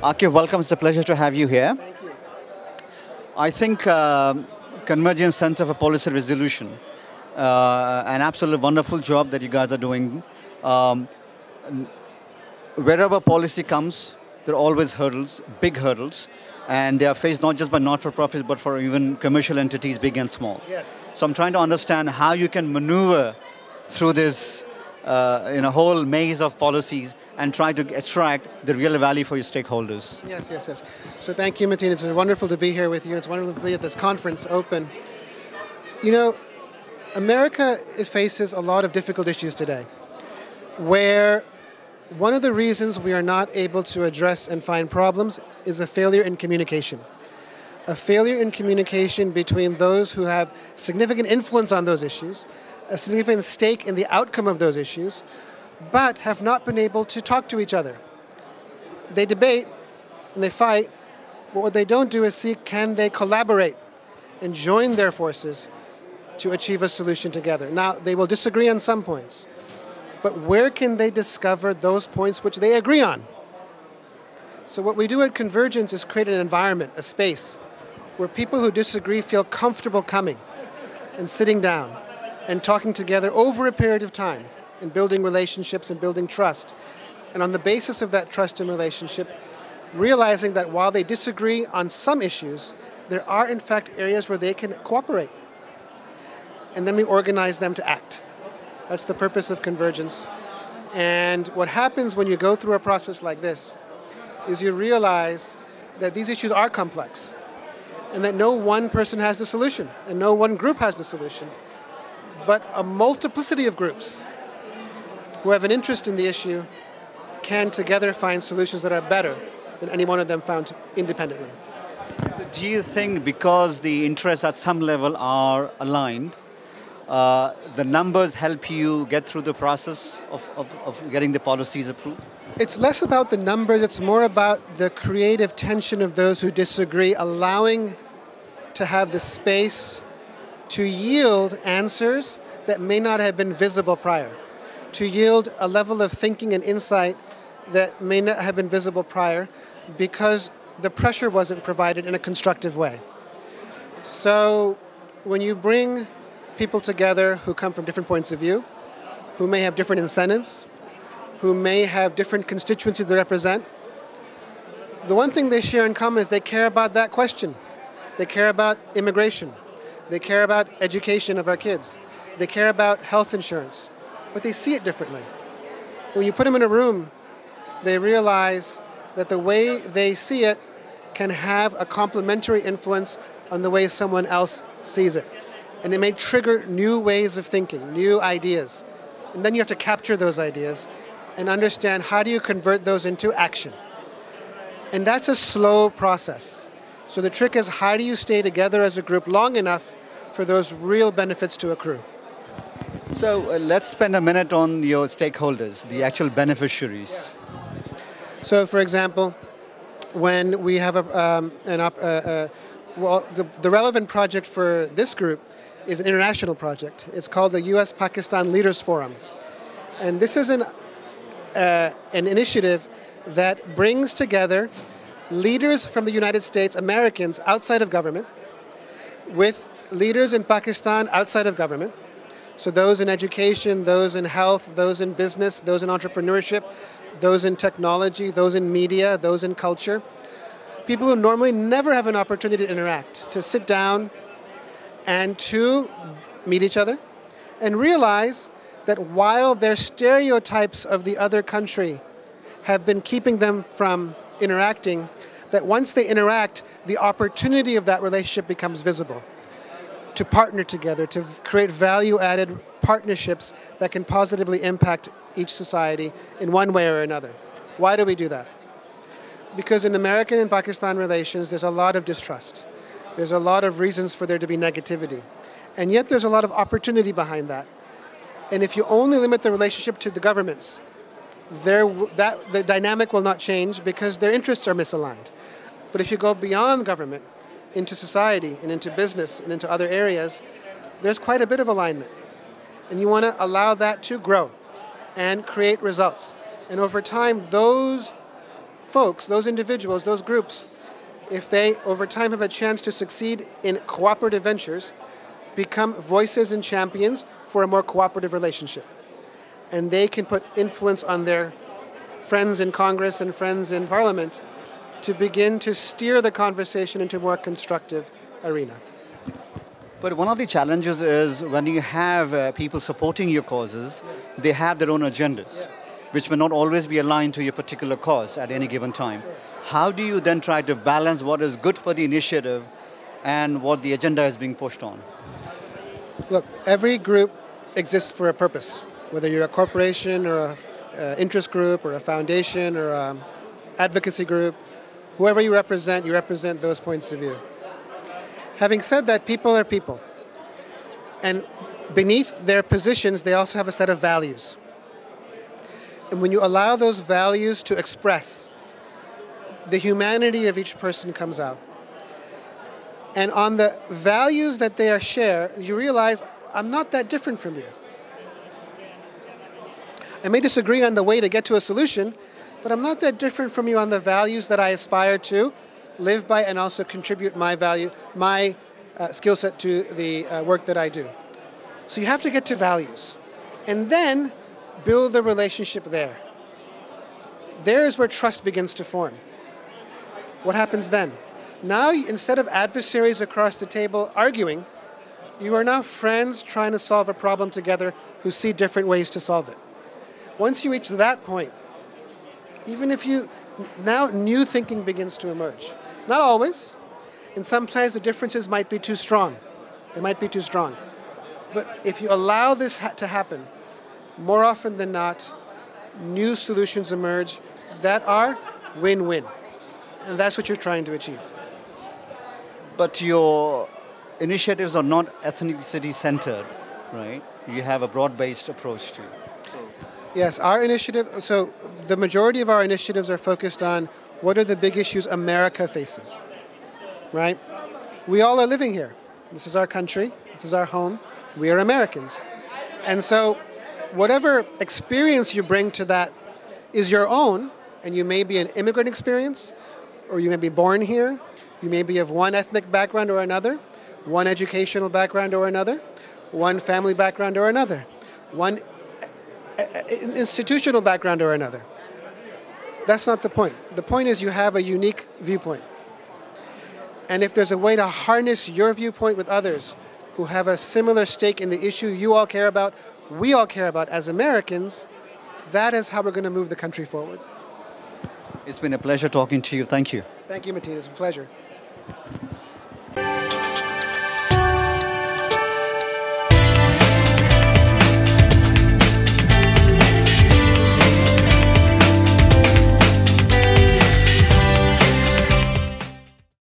Aakif, welcome. It's a pleasure to have you here. Thank you. I think Convergence Center for Policy Resolution, an absolutely wonderful job that you guys are doing. Um, Wherever policy comes, there are always hurdles, big hurdles, and they are faced not just by not-for-profits, but for even commercial entities, big and small. Yes. So I'm trying to understand how you can maneuver through this whole maze of policies and try to extract the real value for your stakeholders. Yes. So thank you, Mateen. It's wonderful to be here with you. It's wonderful to be at this conference open. You know, America faces a lot of difficult issues today, where one of the reasons we are not able to address and find problems is a failure in communication. A failure in communication between those who have significant influence on those issues, a significant stake in the outcome of those issues, but have not been able to talk to each other. They debate and they fight, but what they don't do is see, can they collaborate and join their forces to achieve a solution together. Now, they will disagree on some points, but where can they discover those points which they agree on? So what we do at Convergence is create an environment, a space, where people who disagree feel comfortable coming and sitting down and talking together over a period of time and building relationships and building trust. And on the basis of that trust and relationship, realizing that while they disagree on some issues, there are in fact areas where they can cooperate. And then we organize them to act. That's the purpose of Convergence. And what happens when you go through a process like this is you realize that these issues are complex and that no one person has the solution and no one group has the solution, but a multiplicity of groups who have an interest in the issue can together find solutions that are better than any one of them found independently. So do you think because the interests at some level are aligned, the numbers help you get through the process of getting the policies approved? It's less about the numbers, it's more about the creative tension of those who disagree, allowing to have the space to yield answers that may not have been visible prior, to yield a level of thinking and insight that may not have been visible prior because the pressure wasn't provided in a constructive way. So when you bring people together who come from different points of view, who may have different incentives, who may have different constituencies they represent, the one thing they share in common is they care about that question. They care about immigration. They care about education of our kids. They care about health insurance, but they see it differently. When you put them in a room, they realize that the way they see it can have a complementary influence on the way someone else sees it. And it may trigger new ways of thinking, new ideas. And then you have to capture those ideas and understand how do you convert those into action. And that's a slow process. So the trick is how do you stay together as a group long enough for those real benefits to accrue. So let's spend a minute on your stakeholders, the actual beneficiaries. Yeah. So for example, when we have the relevant project for this group is an international project. It's called the U.S.-Pakistan Leaders Forum. And this is an initiative that brings together leaders from the United States, Americans outside of government, with leaders in Pakistan outside of government. So those in education, those in health, those in business, those in entrepreneurship, those in technology, those in media, those in culture. People who normally never have an opportunity to interact, to sit down and to meet each other and realize that while their stereotypes of the other country have been keeping them from interacting, that once they interact, the opportunity of that relationship becomes visible. To partner together, to create value-added partnerships that can positively impact each society in one way or another. Why do we do that? Because in American and Pakistan relations, there's a lot of distrust. There's a lot of reasons for there to be negativity. And yet there's a lot of opportunity behind that. And if you only limit the relationship to the governments, the dynamic will not change because their interests are misaligned. But if you go beyond government, into society and into business and into other areas, there's quite a bit of alignment. And you want to allow that to grow and create results. And over time, those folks, those individuals, those groups, if they over time have a chance to succeed in cooperative ventures, become voices and champions for a more cooperative relationship. And they can put influence on their friends in Congress and friends in Parliament to begin to steer the conversation into a more constructive arena. But one of the challenges is when you have people supporting your causes, they have their own agendas, which may not always be aligned to your particular cause at any given time. How do you then try to balance what is good for the initiative and what the agenda is being pushed on? Look, every group exists for a purpose, whether you're a corporation or an interest group or a foundation or an advocacy group. Whoever you represent those points of view. Having said that, people are people. And beneath their positions, they also have a set of values. And when you allow those values to express, the humanity of each person comes out. And on the values that they share, you realize, I'm not that different from you. I may disagree on the way to get to a solution, but I'm not that different from you on the values that I aspire to live by and also contribute my value, my skill set to the work that I do. So you have to get to values and then build the relationship there. There is where trust begins to form. What happens then? Now, instead of adversaries across the table arguing, you are now friends trying to solve a problem together who see different ways to solve it. Once you reach that point, even if now new thinking begins to emerge. Not always, and sometimes the differences might be too strong. They might be too strong. But if you allow this to happen, more often than not, new solutions emerge that are win-win. And that's what you're trying to achieve. But your initiatives are not ethnicity-centered, right? You have a broad-based approach to it. Yes, our initiative, so the majority of our initiatives are focused on what are the big issues America faces, right? We all are living here. This is our country. This is our home. We are Americans. And so whatever experience you bring to that is your own, and you may be an immigrant experience, or you may be born here. You may be of one ethnic background or another, one educational background or another, one family background or another, one institutional background or another. That's not the point. The point is you have a unique viewpoint. And if there's a way to harness your viewpoint with others who have a similar stake in the issue you all care about, we all care about as Americans, that is how we're going to move the country forward. It's been a pleasure talking to you. Thank you. Thank you, Mateen. It's a pleasure.